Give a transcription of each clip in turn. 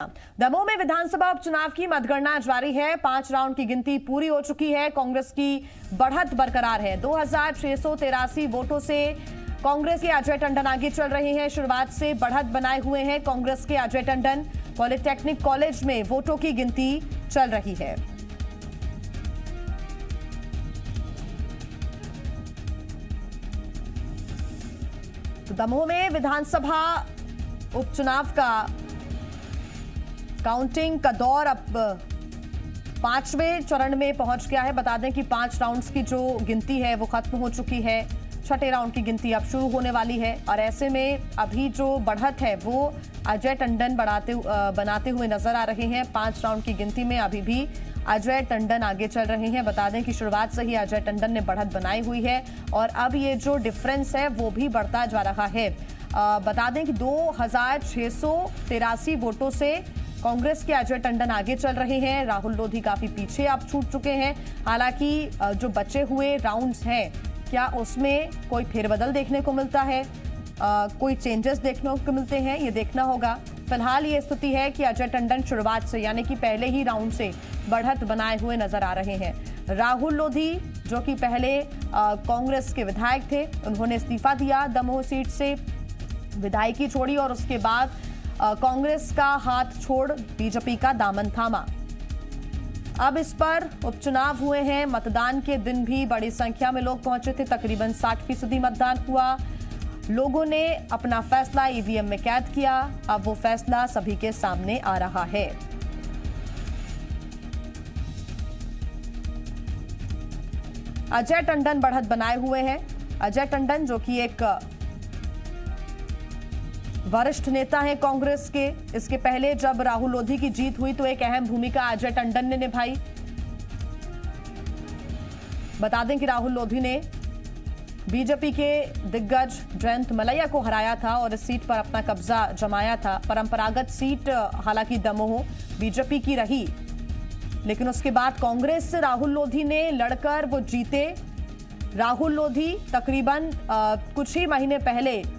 दमोह में विधानसभा उपचुनाव की मतगणना जारी है। 5 राउंड की गिनती पूरी हो चुकी है। कांग्रेस की बढ़त बरकरार है। 2683 वोटों से कांग्रेस के अजय टंडन आगे चल रहे हैं। शुरुआत से बढ़त बनाए हुए हैं कांग्रेस के अजय टंडन। पॉलिटेक्निक कॉलेज में वोटों की गिनती चल रही है। तो दमोह में विधानसभा उपचुनाव का काउंटिंग का दौर अब 5वें चरण में पहुंच गया है। बता दें कि 5 राउंड्स की जो गिनती है वो खत्म हो चुकी है। 6ठे राउंड की गिनती अब शुरू होने वाली है और ऐसे में अभी जो बढ़त है वो अजय टंडन बनाते हुए नजर आ रहे हैं। 5 राउंड की गिनती में अभी भी अजय टंडन आगे चल रहे हैं। बता दें कि शुरुआत से ही अजय टंडन ने बढ़त बनाई हुई है और अब ये जो डिफरेंस है वो भी बढ़ता जा रहा है। बता दें कि 2683 वोटों से कांग्रेस के अजय टंडन आगे चल रहे हैं। राहुल लोधी काफी पीछे अब छूट चुके हैं। हालांकि जो बचे हुए राउंड्स हैं क्या उसमें कोई फेरबदल देखने को मिलता है, कोई चेंजेस देखने को मिलते हैं, ये देखना होगा। फिलहाल ये स्थिति है कि अजय टंडन शुरुआत से यानी कि पहले ही राउंड से बढ़त बनाए हुए नजर आ रहे हैं। राहुल लोधी जो कि पहले कांग्रेस के विधायक थे, उन्होंने इस्तीफा दिया, दमोह सीट से विधायकी छोड़ी और उसके बाद कांग्रेस का हाथ छोड़ बीजेपी का दामन थामा। अब इस पर उपचुनाव हुए हैं। मतदान के दिन भी बड़ी संख्या में लोग पहुंचे थे। तकरीबन 60% मतदान हुआ। लोगों ने अपना फैसला ईवीएम में कैद किया। अब वो फैसला सभी के सामने आ रहा है। अजय टंडन बढ़त बनाए हुए हैं। अजय टंडन जो कि एक वरिष्ठ नेता हैं कांग्रेस के। इसके पहले जब राहुल लोधी की जीत हुई तो एक अहम भूमिका अजय टंडन ने निभाई। बता दें कि राहुल लोधी ने बीजेपी के दिग्गज जयंत मलैया को हराया था और इस सीट पर अपना कब्जा जमाया था। परंपरागत सीट हालांकि दमोह बीजेपी की रही, लेकिन उसके बाद कांग्रेस से राहुल लोधी ने लड़कर वो जीते। राहुल लोधी तकरीबन कुछ ही महीने पहले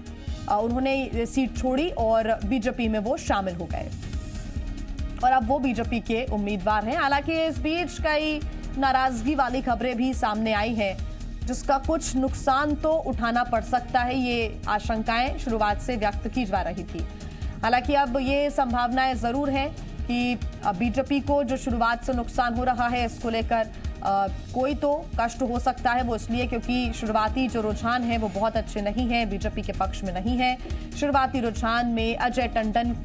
उन्होंने सीट छोड़ी और बीजेपी में वो शामिल हो गए और अब वो बीजेपी के उम्मीदवार हैं। हालांकि इस बीच कई नाराजगी वाली खबरें भी सामने आई हैं, जिसका कुछ नुकसान तो उठाना पड़ सकता है। ये आशंकाएं शुरुआत से व्यक्त की जा रही थी। हालांकि अब ये संभावनाएं जरूर हैं कि बीजेपी को जो शुरुआत से नुकसान हो रहा है इसको लेकर कोई तो कष्ट हो सकता है। वो इसलिए क्योंकि शुरुआती जो रुझान है वो बहुत अच्छे नहीं है, बीजेपी के पक्ष में नहीं है। शुरुआती रुझान में अजय टंडन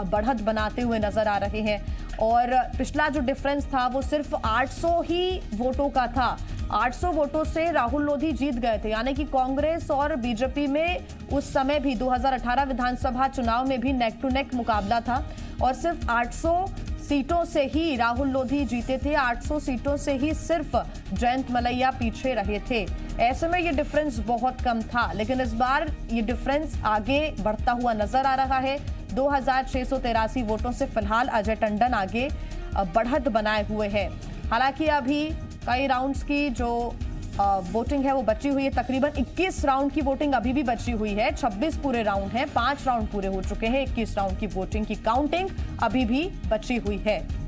बढ़त बनाते हुए नजर आ रहे हैं और पिछला जो डिफरेंस था वो सिर्फ 800 ही वोटों का था। 800 वोटों से राहुल लोधी जीत गए थे, यानी कि कांग्रेस और बीजेपी में उस समय भी 2018 विधानसभा चुनाव में भी नेक टू नेक मुकाबला था और सिर्फ 800 सीटों से ही राहुल लोधी जीते थे। 800 सीटों से ही सिर्फ जयंत मलैया पीछे रहे थे। ऐसे में ये डिफरेंस बहुत कम था, लेकिन इस बार ये डिफरेंस आगे बढ़ता हुआ नजर आ रहा है। 2683 वोटों से फिलहाल अजय टंडन आगे बढ़त बनाए हुए हैं। हालांकि अभी कई राउंड्स की जो वोटिंग है वो बची हुई है। तकरीबन 21 राउंड की वोटिंग अभी भी बची हुई है। 26 पूरे राउंड हैं, 5 राउंड पूरे हो चुके हैं। 21 राउंड की वोटिंग की काउंटिंग अभी भी बची हुई है।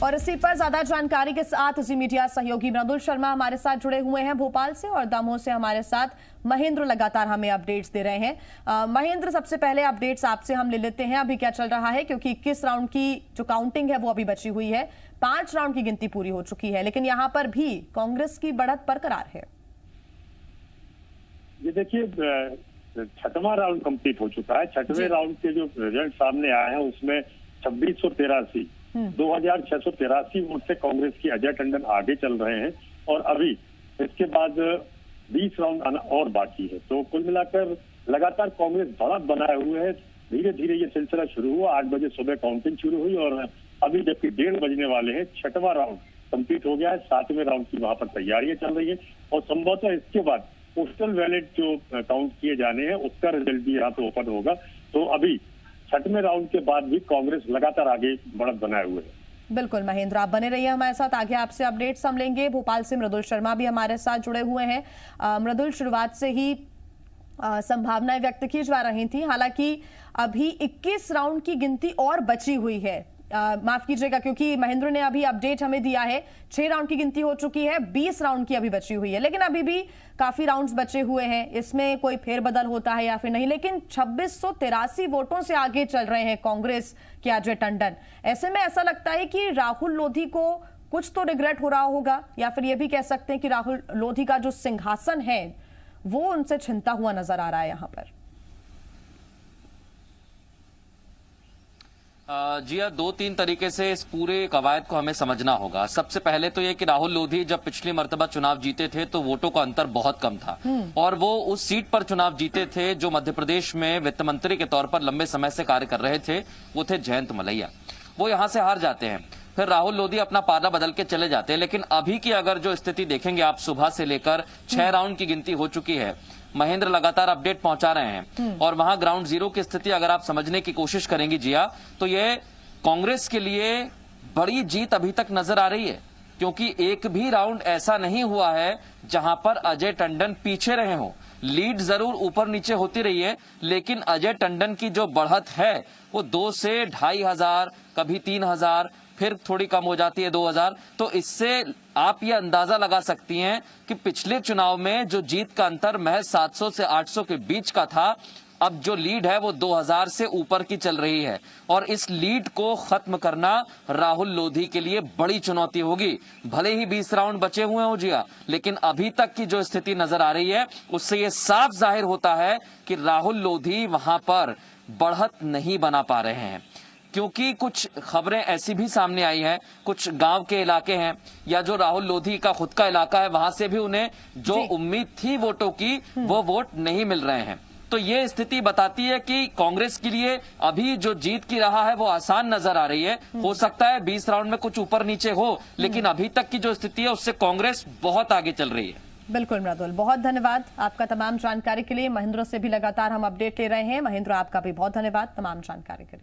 और इसी पर ज्यादा जानकारी के साथ जी मीडिया सहयोगी मृदुल शर्मा हमारे साथ जुड़े हुए हैं भोपाल से और दमोह से हमारे साथ महेंद्र लगातार हमें अपडेट्स दे रहे हैं। महेंद्र, सबसे पहले अपडेट्स आपसे हम ले लेते हैं, अभी क्या चल रहा है, क्योंकि 21 राउंड की जो काउंटिंग है वो अभी बची हुई है। 5 राउंड की गिनती पूरी हो चुकी है, लेकिन यहाँ पर भी कांग्रेस की बढ़त बरकरार है। ये देखिए, 6वां राउंड कंप्लीट हो चुका है। 6वें राउंड के जो रिजल्ट सामने आए हैं उसमें 2683 वोट से कांग्रेस की अजय टंडन आगे चल रहे हैं और अभी इसके बाद 20 राउंड आना और बाकी है। तो कुल मिलाकर लगातार कांग्रेस बढ़त बनाए हुए है। धीरे धीरे ये सिलसिला शुरू हुआ। 8 बजे सुबह काउंटिंग शुरू हुई और अभी जबकि 1:30 बजने वाले हैं, 6वां राउंड कंप्लीट हो गया है। 7वें राउंड की वहां पर तैयारियां चल रही है और संभवतः इसके बाद पोस्टल बैलेट जो काउंट किए जाने हैं उसका रिजल्ट भी यहाँ पे ओपन होगा। तो अभी 6वें राउंड के बाद भी कांग्रेस लगातार आगे बढ़त बनाए हुए है। बिल्कुल महेंद्र, आप बने रहिए हमारे साथ, आगे आपसे अपडेट्स हम लेंगे। भोपाल से मृदुल शर्मा भी हमारे साथ जुड़े हुए हैं। मृदुल, शुरुआत से ही संभावनाएं व्यक्त की जा रही थी। हालांकि अभी 21 राउंड की गिनती और बची हुई है। माफ कीजिएगा, क्योंकि महेंद्र ने अभी अपडेट हमें दिया है 6 राउंड की गिनती हो चुकी है, 20 राउंड की अभी बची हुई है, लेकिन अभी भी काफी राउंड्स बचे हुए हैं। इसमें कोई फेरबदल होता है या फिर नहीं, लेकिन 2683 वोटों से आगे चल रहे हैं कांग्रेस के अजय टंडन। ऐसे में ऐसा लगता है कि राहुल लोधी को कुछ तो रिग्रेट हो रहा होगा, या फिर यह भी कह सकते हैं कि राहुल लोधी का जो सिंहासन है वो उनसे छिनता हुआ नजर आ रहा है यहां पर। जी हाँ, 2-3 तरीके से इस पूरे कवायद को हमें समझना होगा। सबसे पहले तो ये कि राहुल लोधी जब पिछली मर्तबा चुनाव जीते थे तो वोटों का अंतर बहुत कम था, और वो उस सीट पर चुनाव जीते थे जो मध्य प्रदेश में वित्त मंत्री के तौर पर लंबे समय से कार्य कर रहे थे, वो थे जयंत मलैया। वो यहां से हार जाते हैं, फिर राहुल लोधी अपना पारा बदल के चले जाते हैं। लेकिन अभी की अगर जो स्थिति देखेंगे आप, सुबह से लेकर 6 राउंड की गिनती हो चुकी है। महेंद्र लगातार अपडेट पहुंचा रहे हैं, और वहां ग्राउंड जीरो की स्थिति अगर आप समझने की कोशिश करेंगी जिया, तो ये कांग्रेस के लिए बड़ी जीत अभी तक नजर आ रही है, क्योंकि एक भी राउंड ऐसा नहीं हुआ है जहां पर अजय टंडन पीछे रहे हों। लीड जरूर ऊपर नीचे होती रही है, लेकिन अजय टंडन की जो बढ़त है वो 2 से 2500, कभी 3000, फिर थोड़ी कम हो जाती है 2000। तो इससे आप ये अंदाजा लगा सकती हैं कि पिछले चुनाव में जो जीत का अंतर महज 700 से 800 के बीच का था, अब जो लीड है वो 2000 से ऊपर की चल रही है, और इस लीड को खत्म करना राहुल लोधी के लिए बड़ी चुनौती होगी। भले ही 20 राउंड बचे हुए हो जिया, लेकिन अभी तक की जो स्थिति नजर आ रही है उससे ये साफ जाहिर होता है कि राहुल लोधी वहां पर बढ़त नहीं बना पा रहे हैं। क्योंकि कुछ खबरें ऐसी भी सामने आई हैं, कुछ गांव के इलाके हैं या जो राहुल लोधी का खुद का इलाका है, वहां से भी उन्हें जो उम्मीद थी वोटों की वो वोट नहीं मिल रहे हैं। तो ये स्थिति बताती है कि कांग्रेस के लिए अभी जो जीत की राह है वो आसान नजर आ रही है। हो सकता है 20 राउंड में कुछ ऊपर नीचे हो, लेकिन अभी तक की जो स्थिति है उससे कांग्रेस बहुत आगे चल रही है। बिल्कुल मृदुल, बहुत धन्यवाद आपका तमाम जानकारी के लिए। महेंद्र से भी लगातार हम अपडेट ले रहे हैं। महेंद्र, आपका भी बहुत धन्यवाद तमाम जानकारी के लिए।